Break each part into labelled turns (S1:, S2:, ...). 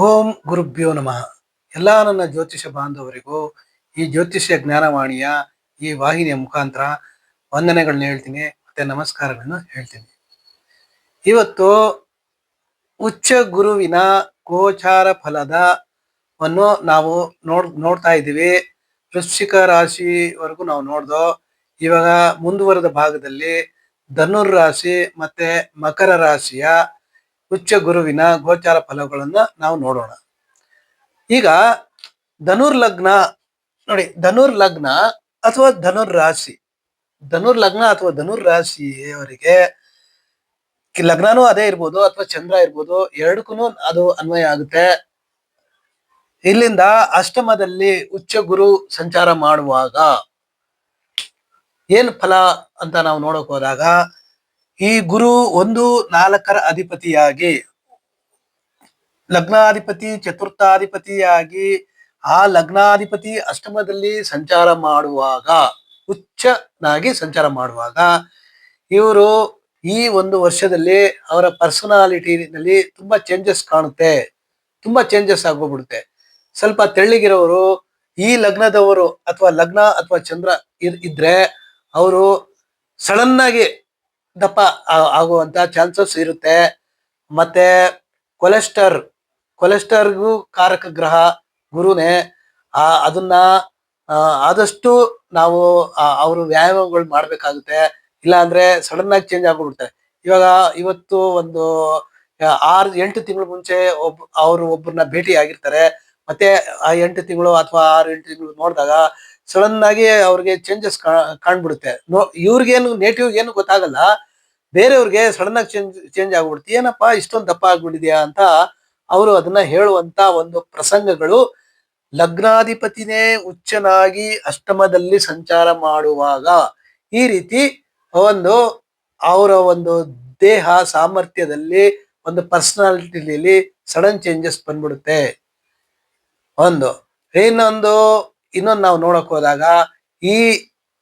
S1: ಓಂ ಗುರುಭ್ಯೋ ನಮಃ. ಎಲ್ಲ ನನ್ನ ಜ್ಯೋತಿಷ ಬಾಂಧವರಿಗೂ ಈ ಜ್ಯೋತಿಷ್ಯ ಜ್ಞಾನವಾಣಿಯ ಈ ವಾಹಿನಿಯ ಮುಖಾಂತರ ವಂದನೆಗಳನ್ನ ಹೇಳ್ತೀನಿ, ಮತ್ತೆ ನಮಸ್ಕಾರಗಳನ್ನು ಹೇಳ್ತೀನಿ. ಇವತ್ತು ಉಚ್ಚ ಗುರುವಿನ ಗೋಚಾರ ಫಲದವನ್ನು ನಾವು ನೋಡ್ತಾ ಇದ್ದೀವಿ. ವೃಶ್ಚಿಕ ರಾಶಿವರೆಗೂ ನಾವು ನೋಡ್ದೋ. ಇವಾಗ ಮುಂದುವರೆದ ಭಾಗದಲ್ಲಿ ಧನುರ್ ರಾಶಿ ಮತ್ತೆ ಮಕರ ರಾಶಿಯ ಉಚ್ಚ ಗುರುವಿನ ಗೋಚಾರ ಫಲಗಳನ್ನ ನಾವು ನೋಡೋಣ. ಈಗ ಧನುರ್ ಲಗ್ನ ನೋಡಿ, ಧನುರ್ ಲಗ್ನ ಅಥವಾ ಧನುರ್ ರಾಶಿ, ಧನುರ್ ಲಗ್ನ ಅಥವಾ ಧನುರ್ ರಾಶಿಯವರಿಗೆ ಲಗ್ನನೂ ಅದೇ ಇರ್ಬೋದು ಅಥವಾ ಚಂದ್ರ ಇರ್ಬೋದು, ಎರಡಕ್ಕೂ ಅದು ಅನ್ವಯ ಆಗುತ್ತೆ. ಇಲ್ಲಿಂದ ಅಷ್ಟಮದಲ್ಲಿ ಉಚ್ಚ ಗುರು ಸಂಚಾರ ಮಾಡುವಾಗ ಏನ್ ಫಲ ಅಂತ ನಾವು ನೋಡಕ್ ಹೋದಾಗ, ಈ ಗುರು 1-4 ಅಧಿಪತಿಯಾಗಿ, ಲಗ್ನಾಧಿಪತಿ ಚತುರ್ಥಾಧಿಪತಿಯಾಗಿ, ಆ ಲಗ್ನಾಧಿಪತಿ ಅಷ್ಟಮದಲ್ಲಿ ಸಂಚಾರ ಮಾಡುವಾಗ, ಉಚ್ಚನಾಗಿ ಸಂಚಾರ ಮಾಡುವಾಗ, ಇವರು ಈ ಒಂದು ವರ್ಷದಲ್ಲಿ ಅವರ ಪರ್ಸನಾಲಿಟಿನಲ್ಲಿ ತುಂಬಾ ಚೇಂಜಸ್ ಕಾಣುತ್ತೆ, ತುಂಬಾ ಚೇಂಜಸ್ ಆಗೋಗ್ಬಿಡುತ್ತೆ. ಸ್ವಲ್ಪ ತೆಳ್ಳಿಗಿರೋರು, ಈ ಲಗ್ನದವರು ಅಥವಾ ಲಗ್ನ ಅಥವಾ ಚಂದ್ರ ಇದ್ರೆ ಅವರು ಸಡನ್ ಆಗಿ ದಪ್ಪ ಆಗುವಂತ ಚಾನ್ಸಸ್ ಇರುತ್ತೆ. ಮತ್ತೆ ಕೊಲೆಸ್ಟರ್ಗೂ ಕಾರಕ ಗ್ರಹ ಗುರುನೇ. ಅದನ್ನ ಆದಷ್ಟು ನಾವು ಅವರು ವ್ಯಾಯಾಮಗಳು ಮಾಡ್ಬೇಕಾಗುತ್ತೆ, ಇಲ್ಲ ಅಂದ್ರೆ ಸಡನ್ ಆಗಿ ಚೇಂಜ್ ಆಗ್ಬಿಡುತ್ತೆ. ಇವಾಗ ಇವತ್ತು ಒಂದು 6-8 ತಿಂಗಳ ಮುಂಚೆ ಅವರು ಒಬ್ಬರನ್ನ ಭೇಟಿ ಆಗಿರ್ತಾರೆ, ಮತ್ತೆ ಆ 8 ತಿಂಗಳು ಅಥವಾ 6-8 ತಿಂಗಳು ನೋಡಿದಾಗ ಸಡನ್ ಆಗಿ ಅವ್ರಿಗೆ ಚೇಂಜಸ್ ಕಾಣ್ಬಿಡುತ್ತೆ. ಇವ್ರಿಗೇನು ನೇಟಿವ್ ಏನು ಗೊತ್ತಾಗಲ್ಲ, ಬೇರೆಯವ್ರಿಗೆ ಸಡನ್ ಆಗಿ ಚೇಂಜ್ ಆಗ್ಬಿಡುತ್ತೆ. ಏನಪ್ಪಾ ಇಷ್ಟೊಂದು ದಪ್ಪ ಆಗ್ಬಿಟ್ಟಿದ್ಯಾ ಅಂತ ಅವರು ಅದನ್ನ ಹೇಳುವಂತ ಒಂದು ಪ್ರಸಂಗಗಳು ಲಗ್ನಾಧಿಪತಿನೇ ಉಚ್ಚನಾಗಿ ಅಷ್ಟಮದಲ್ಲಿ ಸಂಚಾರ ಮಾಡುವಾಗ ಈ ರೀತಿ ಒಂದು ಅವರ ಒಂದು ದೇಹ ಸಾಮರ್ಥ್ಯದಲ್ಲಿ, ಒಂದು ಪರ್ಸನಾಲಿಟಿಲಿ ಸಡನ್ ಚೇಂಜಸ್ ಬಂದ್ಬಿಡುತ್ತೆ. ಇನ್ನೊಂದು ನಾವು ನೋಡಕ್ ಹೋದಾಗ, ಈ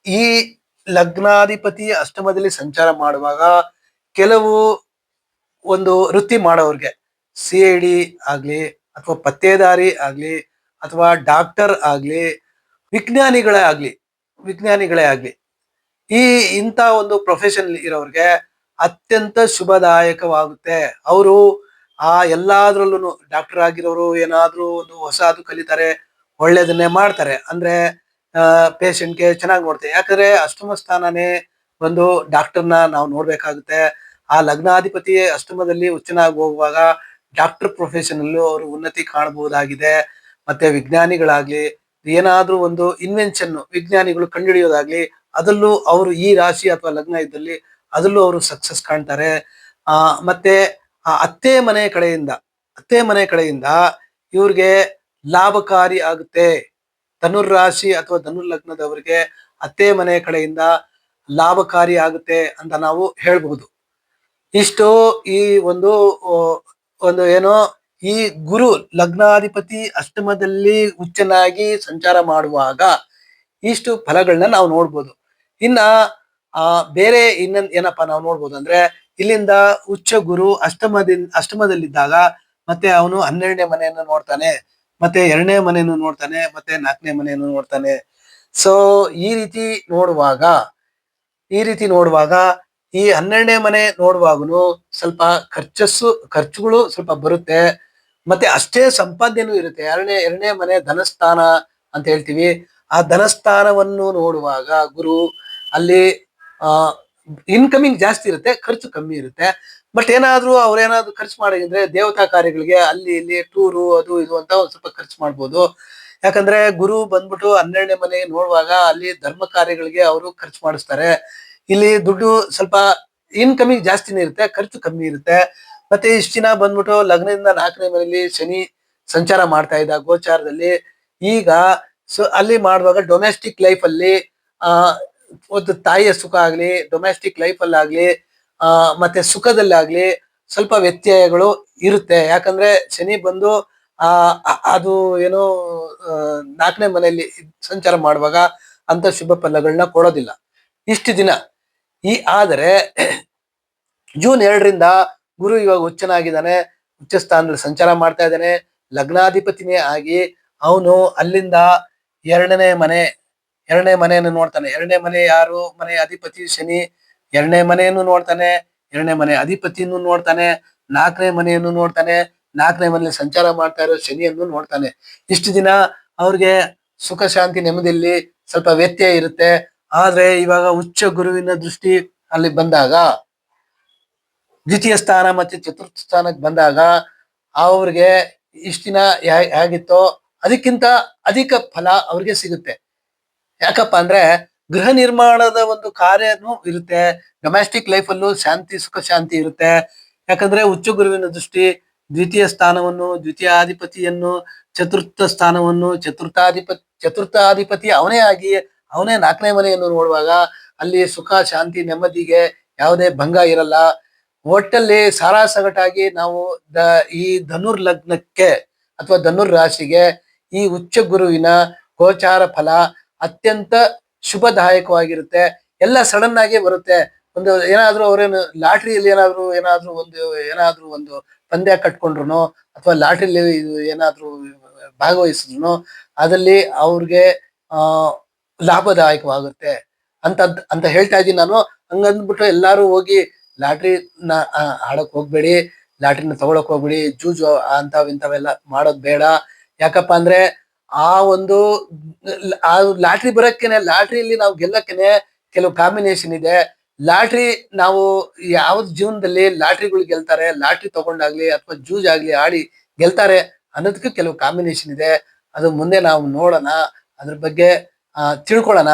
S1: ಈ ಲಗ್ನಾಧಿಪತಿ ಅಷ್ಟಮದಲ್ಲಿ ಸಂಚಾರ ಮಾಡುವಾಗ ಕೆಲವು ಒಂದು ವೃತ್ತಿ ಮಾಡೋರ್ಗೆ, CID ಆಗ್ಲಿ ಅಥವಾ ಪತ್ತೇದಾರಿ ಆಗ್ಲಿ ಅಥವಾ ಡಾಕ್ಟರ್ ಆಗ್ಲಿ, ವಿಜ್ಞಾನಿಗಳೇ ಆಗ್ಲಿ ಇಂಥ ಒಂದು ಪ್ರೊಫೆಷನ್ ಇರೋರ್ಗೆ ಅತ್ಯಂತ ಶುಭದಾಯಕವಾಗುತ್ತೆ. ಅವರು ಎಲ್ಲಾದ್ರಲ್ಲೂ ಡಾಕ್ಟರ್ ಆಗಿರೋರು ಏನಾದ್ರೂ ಒಂದು ಹೊಸದು ಕಲಿತಾರೆ, ಒಳ್ಳೇದನ್ನೇ ಮಾಡ್ತಾರೆ. ಅಂದ್ರೆ ಪೇಷಂಟ್ಗೆ ಚೆನ್ನಾಗಿ ನೋಡ್ತಾರೆ. ಯಾಕಂದ್ರೆ ಅಷ್ಟಮ ಸ್ಥಾನನೇ ಒಂದು ಡಾಕ್ಟರ್ನ ನಾವು ನೋಡ್ಬೇಕಾಗುತ್ತೆ. ಆ ಲಗ್ನಾಧಿಪತಿ ಅಷ್ಟಮದಲ್ಲಿ ಉಚ್ಚನಾಗಿ ಹೋಗುವಾಗ ಡಾಕ್ಟರ್ ಪ್ರೊಫೆಷನ್ ಅಲ್ಲೂ ಅವರು ಉನ್ನತಿ ಕಾಣಬಹುದಾಗಿದೆ. ಮತ್ತೆ ವಿಜ್ಞಾನಿಗಳಾಗ್ಲಿ, ಏನಾದ್ರೂ ಒಂದು ಇನ್ವೆನ್ಷನ್ ವಿಜ್ಞಾನಿಗಳು ಕಂಡುಹಿಡಿಯೋದಾಗ್ಲಿ, ಅದರಲ್ಲೂ ಅವರು ಈ ರಾಶಿ ಅಥವಾ ಲಗ್ನ ಇದ್ದಲ್ಲಿ ಅದರಲ್ಲೂ ಅವರು ಸಕ್ಸಸ್ ಕಾಣ್ತಾರೆ. ಮತ್ತೆ ಅತ್ತೆ ಮನೆ ಕಡೆಯಿಂದ ಇವ್ರಿಗೆ ಲಾಭಕಾರಿ ಆಗುತ್ತೆ. ಧನುರ್ ರಾಶಿ ಅಥವಾ ಧನುರ್ ಲಗ್ನದವರಿಗೆ ಅತ್ತೆ ಮನೆ ಕಡೆಯಿಂದ ಲಾಭಕಾರಿ ಆಗುತ್ತೆ ಅಂತ ನಾವು ಹೇಳ್ಬಹುದು. ಇಷ್ಟು ಈ ಒಂದು ಏನೋ ಈ ಗುರು ಲಗ್ನಾಧಿಪತಿ ಅಷ್ಟಮದಲ್ಲಿ ಉಚ್ಚನಾಗಿ ಸಂಚಾರ ಮಾಡುವಾಗ ಇಷ್ಟು ಫಲಗಳನ್ನ ನಾವು ನೋಡ್ಬೋದು. ಇನ್ನ ಬೇರೆ ಇನ್ನೊಂದು ಏನಪ್ಪಾ ನಾವು ನೋಡ್ಬೋದು ಅಂದ್ರೆ, ಇಲ್ಲಿಂದ ಉಚ್ಚ ಗುರು ಅಷ್ಟಮದಲ್ಲಿದ್ದಾಗ ಮತ್ತೆ ಅವನು 12ನೇ ಮನೆಯನ್ನು ನೋಡ್ತಾನೆ, ಮತ್ತೆ 2ನೇ ಮನೆಯನ್ನು ನೋಡ್ತಾನೆ, ಮತ್ತೆ 4ನೇ ಮನೆಯನ್ನು ನೋಡ್ತಾನೆ. ಸೊ ಈ ರೀತಿ ನೋಡುವಾಗ ಈ 12ನೇ ಮನೆ ನೋಡುವಾಗನು ಸ್ವಲ್ಪ ಖರ್ಚುಗಳು ಸ್ವಲ್ಪ ಬರುತ್ತೆ. ಮತ್ತೆ ಅಷ್ಟೇ ಸಂಪಾದನೆನೂ ಇರುತ್ತೆ. ಎರಡನೇ ಮನೆ ಧನಸ್ಥಾನ ಅಂತ ಹೇಳ್ತೀವಿ. ಆ ಧನಸ್ಥಾನವನ್ನು ನೋಡುವಾಗ ಗುರು ಅಲ್ಲಿ ಇನ್ಕಮಿಂಗ್ ಜಾಸ್ತಿ ಇರುತ್ತೆ, ಖರ್ಚು ಕಮ್ಮಿ ಇರುತ್ತೆ. ಬಟ್ ಅವ್ರೇನಾದ್ರೂ ಖರ್ಚು ಮಾಡಿದ್ರೆ ದೇವತಾ ಕಾರ್ಯಗಳಿಗೆ ಅಲ್ಲಿ ಇಲ್ಲಿ ಟೂರು ಅದು ಇದು ಅಂತ ಒಂದ್ ಸ್ವಲ್ಪ ಖರ್ಚು ಮಾಡ್ಬೋದು. ಯಾಕಂದ್ರೆ ಗುರು ಬಂದ್ಬಿಟ್ಟು 12ನೇ ಮನೆ ನೋಡುವಾಗ ಅಲ್ಲಿ ಧರ್ಮ ಕಾರ್ಯಗಳಿಗೆ ಅವರು ಖರ್ಚು ಮಾಡಿಸ್ತಾರೆ. ಇಲ್ಲಿ ದುಡ್ಡು ಸ್ವಲ್ಪ ಇನ್ಕಮಿಂಗ್ ಜಾಸ್ತಿನೇ ಇರುತ್ತೆ, ಖರ್ಚು ಕಮ್ಮಿ ಇರುತ್ತೆ. ಮತ್ತೆ ಇಷ್ಟು ದಿನ ಬಂದ್ಬಿಟ್ಟು ಲಗ್ನದಿಂದ 4ನೇ ಮನೆಯಲ್ಲಿ ಶನಿ ಸಂಚಾರ ಮಾಡ್ತಾ ಇದ್ದ ಗೋಚಾರದಲ್ಲಿ, ಈಗ ಅಲ್ಲಿ ಮಾಡುವಾಗ ಡೊಮೆಸ್ಟಿಕ್ ಲೈಫ್ ಅಲ್ಲಿ ಒಂದು ತಾಯಿಯ ಸುಖ ಆಗ್ಲಿ, ಡೊಮೆಸ್ಟಿಕ್ ಲೈಫ್ ಅಲ್ಲಿ ಆಗ್ಲಿ, ಮತ್ತೆ ಸುಖದಲ್ಲಾಗ್ಲಿ ಸ್ವಲ್ಪ ವ್ಯತ್ಯಯಗಳು ಇರುತ್ತೆ. ಯಾಕಂದ್ರೆ ಶನಿ ಬಂದು ಅದು ಏನೋ 4ನೇ ಮನೆಯಲ್ಲಿ ಸಂಚಾರ ಮಾಡುವಾಗ ಅಂತ ಶುಭ ಫಲಗಳನ್ನ ಕೊಡೋದಿಲ್ಲ ಇಷ್ಟು ದಿನ. ಆದರೆ ಜೂನ್ 2ರಿಂದ ಗುರು ಇವಾಗ ಉಚ್ಚನಾಗಿದ್ದಾನೆ, ಉಚ್ಚ ಸ್ಥಾನದಲ್ಲಿ ಸಂಚಾರ ಮಾಡ್ತಾ ಇದ್ದಾನೆ. ಲಗ್ನಾಧಿಪತಿನೇ ಆಗಿ ಅವನು ಅಲ್ಲಿಂದ ಎರಡನೇ ಮನೆ ಎರಡನೇ ಮನೆಯನ್ನು ನೋಡ್ತಾನೆ. ಎರಡನೇ ಮನೆ ಯಾರು? ಮನೆ ಅಧಿಪತಿ ಶನಿ. ಎರಡನೇ ಮನೆಯನ್ನು ನೋಡ್ತಾನೆ, ಎರಡನೇ ಮನೆ ಅಧಿಪತಿಯನ್ನು ನೋಡ್ತಾನೆ, ನಾಲ್ಕನೇ ಮನೆಯನ್ನು ನೋಡ್ತಾನೆ, ನಾಲ್ಕನೇ ಮನೆಯಲ್ಲಿ ಸಂಚಾರ ಮಾಡ್ತಾ ಇರೋ ಶನಿಯನ್ನು ನೋಡ್ತಾನೆ. ಇಷ್ಟು ದಿನ ಅವ್ರಿಗೆ ಸುಖ ಶಾಂತಿ ನೆಮ್ಮದಿಯಲ್ಲಿ ಸ್ವಲ್ಪ ವ್ಯತ್ಯಯ ಇರುತ್ತೆ. ಆದ್ರೆ ಇವಾಗ ಉಚ್ಚ ಗುರುವಿನ ದೃಷ್ಟಿ ಅಲ್ಲಿ ಬಂದಾಗ, ದ್ವಿತೀಯ ಸ್ಥಾನ ಮತ್ತೆ ಚತುರ್ಥ ಸ್ಥಾನಕ್ಕೆ ಬಂದಾಗ ಅವ್ರಿಗೆ ಇಷ್ಟ ದಿನ ಹೇಗಿತ್ತೋ ಅದಕ್ಕಿಂತ ಅಧಿಕ ಫಲ ಅವ್ರಿಗೆ ಸಿಗುತ್ತೆ. ಯಾಕಪ್ಪ ಅಂದ್ರೆ ಗೃಹ ನಿರ್ಮಾಣದ ಒಂದು ಕಾರ್ಯನೂ ಇರುತ್ತೆ. ಡೊಮ್ಯಾಸ್ಟಿಕ್ ಲೈಫ್ ಅಲ್ಲೂ ಶಾಂತಿ, ಸುಖ ಶಾಂತಿ ಇರುತ್ತೆ. ಯಾಕಂದ್ರೆ ಉಚ್ಚ ಗುರುವಿನ ದೃಷ್ಟಿ ದ್ವಿತೀಯ ಸ್ಥಾನವನ್ನು, ದ್ವಿತೀಯಾಧಿಪತಿಯನ್ನು, ಚತುರ್ಥ ಸ್ಥಾನವನ್ನು, ಚತುರ್ಥಾಧಿಪತಿ ಅವನೇ ಆಗಿ ಅವನೇ ನಾಲ್ಕನೇ ಮನೆಯನ್ನು ನೋಡುವಾಗ ಅಲ್ಲಿ ಸುಖ ಶಾಂತಿ ನೆಮ್ಮದಿಗೆ ಯಾವುದೇ ಭಂಗ ಇರಲ್ಲ. ಒಟ್ಟಲ್ಲಿ ಸಾರಾಸಗಟಾಗಿ ನಾವು ಈ ಧನುರ್ ಲಗ್ನಕ್ಕೆ ಅಥವಾ ಧನುರ್ ರಾಶಿಗೆ ಈ ಉಚ್ಚ ಗುರುವಿನ ಗೋಚಾರ ಫಲ ಅತ್ಯಂತ ಶುಭದಾಯಕವಾಗಿರುತ್ತೆ. ಎಲ್ಲ ಸಡನ್ ಆಗಿ ಬರುತ್ತೆ. ಒಂದು ಏನಾದ್ರೂ ಅವ್ರೇನು ಲಾಟ್ರಿಯಲ್ಲಿ ಏನಾದ್ರೂ ಒಂದು ಪಂದ್ಯ ಕಟ್ಕೊಂಡ್ರು ಅಥವಾ ಲಾಟ್ರಿಲಿ ಏನಾದ್ರೂ ಭಾಗವಹಿಸಿದ್ರು ಅದಲ್ಲಿ ಅವ್ರಿಗೆ ಲಾಭದಾಯಕವಾಗುತ್ತೆ ಅಂತ ಹೇಳ್ತಾ ಇದ್ದೀನಿ ನಾನು. ಹಂಗಂದ್ಬಿಟ್ಟು ಎಲ್ಲಾರು ಹೋಗಿ ಲಾಟ್ರಿನ ಆಡಕ್ ಹೋಗ್ಬೇಡಿ, ಲಾಟ್ರಿನ ತಗೊಳಕ್ ಹೋಗ್ಬೇಡಿ, ಜೂಜು ಇಂಥವೆಲ್ಲ ಮಾಡೋದ್ ಬೇಡ. ಯಾಕಪ್ಪ ಅಂದ್ರೆ ಆ ಒಂದು ಲಾಟ್ರಿ ಬರಕ್ಕೇನೆ, ಲಾಟ್ರಿಯಲ್ಲಿ ನಾವು ಗೆಲ್ಲಕ್ಕೇನೆ ಕೆಲವು ಕಾಂಬಿನೇಷನ್ ಇದೆ. ಲಾಟ್ರಿ ನಾವು ಯಾವ್ದು ಜೀವನದಲ್ಲಿ ಲಾಟ್ರಿಗಳು ಗೆಲ್ತಾರೆ, ಲಾಟ್ರಿ ತಗೊಂಡಾಗ್ಲಿ ಅಥವಾ ಜೂಜ್ ಆಗ್ಲಿ ಆಡಿ ಗೆಲ್ತಾರೆ ಅನ್ನೋದಕ್ಕೆ ಕೆಲವು ಕಾಂಬಿನೇಷನ್ ಇದೆ. ಅದು ಮುಂದೆ ನಾವು ನೋಡೋಣ, ಅದ್ರ ಬಗ್ಗೆ ತಿಳ್ಕೊಳ್ಳೋಣ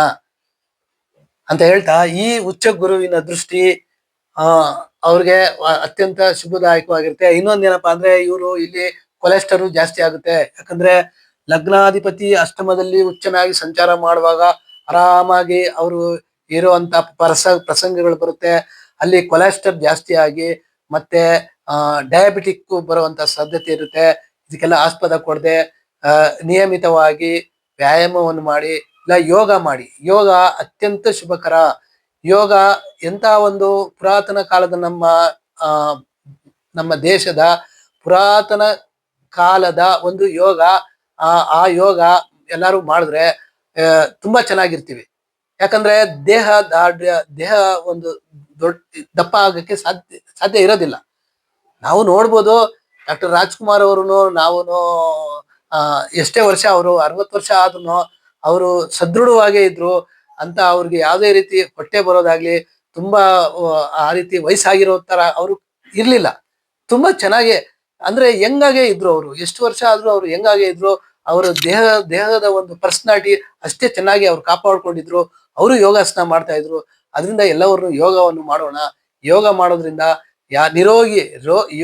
S1: ಅಂತ ಹೇಳ್ತಾ, ಈ ಉಚ್ಚ ಗುರುವಿನ ದೃಷ್ಟಿ ಅವ್ರಿಗೆ ಅತ್ಯಂತ ಶುಭದಾಯಕವಾಗಿರುತ್ತೆ. ಇನ್ನೊಂದೇನಪ್ಪಾ ಅಂದ್ರೆ ಇವರು ಇಲ್ಲಿ ಕೊಲೆಸ್ಟರು ಜಾಸ್ತಿ ಆಗುತ್ತೆ. ಯಾಕಂದ್ರೆ ಲಗ್ನಾಧಿಪತಿ ಅಷ್ಟಮದಲ್ಲಿ ಉಚ್ಚನಾಗಿ ಸಂಚಾರ ಮಾಡುವಾಗ ಆರಾಮಾಗಿ ಅವರು ಇರುವಂತ ಪ್ರಸಂಗಗಳು ಬರುತ್ತೆ. ಅಲ್ಲಿ ಕೊಲೆಸ್ಟರ್ ಜಾಸ್ತಿ ಆಗಿ ಮತ್ತೆ ಡಯಾಬಿಟಿಕ್ ಬರುವಂತ ಸಾಧ್ಯತೆ ಇರುತ್ತೆ. ಇದಕ್ಕೆಲ್ಲ ಆಸ್ಪದ ಕೊಡದೆ ನಿಯಮಿತವಾಗಿ ವ್ಯಾಯಾಮವನ್ನು ಮಾಡಿ, ಇಲ್ಲ ಯೋಗ ಮಾಡಿ. ಯೋಗ ಅತ್ಯಂತ ಶುಭಕರ. ಯೋಗ ಎಂತ ಒಂದು ಪುರಾತನ ಕಾಲದ ನಮ್ಮ ದೇಶದ ಪುರಾತನ ಕಾಲದ ಒಂದು ಯೋಗ. ಆ ಯೋಗ ಎಲ್ಲಾರು ಮಾಡಿದ್ರೆ ತುಂಬಾ ಚೆನ್ನಾಗಿರ್ತೀವಿ. ಯಾಕಂದ್ರೆ ದೇಹ ಒಂದು ದಪ್ಪ ಆಗಕ್ಕೆ ಸಾಧ್ಯ ಇರೋದಿಲ್ಲ. ನಾವು ನೋಡ್ಬೋದು ಡಾಕ್ಟರ್ ರಾಜ್ಕುಮಾರ್ ಅವ್ರು, ನಾವು ಎಷ್ಟೇ ವರ್ಷ ಅವರು 60 ವರ್ಷ ಆದ್ರೂ ಅವರು ಸದೃಢವಾಗೇ ಇದ್ರು ಅಂತ. ಅವ್ರಿಗೆ ಯಾವುದೇ ರೀತಿ ಹೊಟ್ಟೆ ಬರೋದಾಗ್ಲಿ, ತುಂಬಾ ಆ ರೀತಿ ವಯಸ್ಸಾಗಿರೋ ತರ ಅವರು ಇರ್ಲಿಲ್ಲ. ತುಂಬಾ ಚೆನ್ನಾಗಿ ಅಂದ್ರೆ ಹೆಂಗಾಗೆ ಇದ್ರು ಅವರು. ಎಷ್ಟು ವರ್ಷ ಆದ್ರೂ ಅವ್ರು ಹೆಂಗಾಗೆ ಇದ್ರು. ಅವರ ದೇಹದ ಒಂದು ಪರ್ಸನಾಲಿಟಿ ಅಷ್ಟೇ ಚೆನ್ನಾಗಿ ಅವ್ರು ಕಾಪಾಡ್ಕೊಂಡಿದ್ರು. ಅವರು ಯೋಗಾಸನ ಮಾಡ್ತಾ ಇದ್ರು. ಅದರಿಂದ ಎಲ್ಲವನ್ನೂ ಯೋಗವನ್ನು ಮಾಡೋಣ. ಯೋಗ ಮಾಡೋದ್ರಿಂದ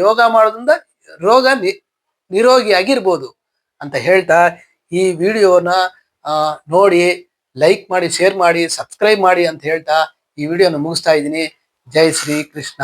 S1: ಯೋಗ ಮಾಡೋದ್ರಿಂದ ರೋಗ ನಿರೋಗಿಯಾಗಿರ್ಬೋದು ಅಂತ ಹೇಳ್ತಾ, ಈ ವಿಡಿಯೋನ ನೋಡಿ ಲೈಕ್ ಮಾಡಿ, ಶೇರ್ ಮಾಡಿ, ಸಬ್ಸ್ಕ್ರೈಬ್ ಮಾಡಿ ಅಂತ ಹೇಳ್ತಾ ಈ ವಿಡಿಯೋನ ಮುಗಿಸ್ತಾ ಇದ್ದೀನಿ. ಜೈ ಶ್ರೀ ಕೃಷ್ಣ.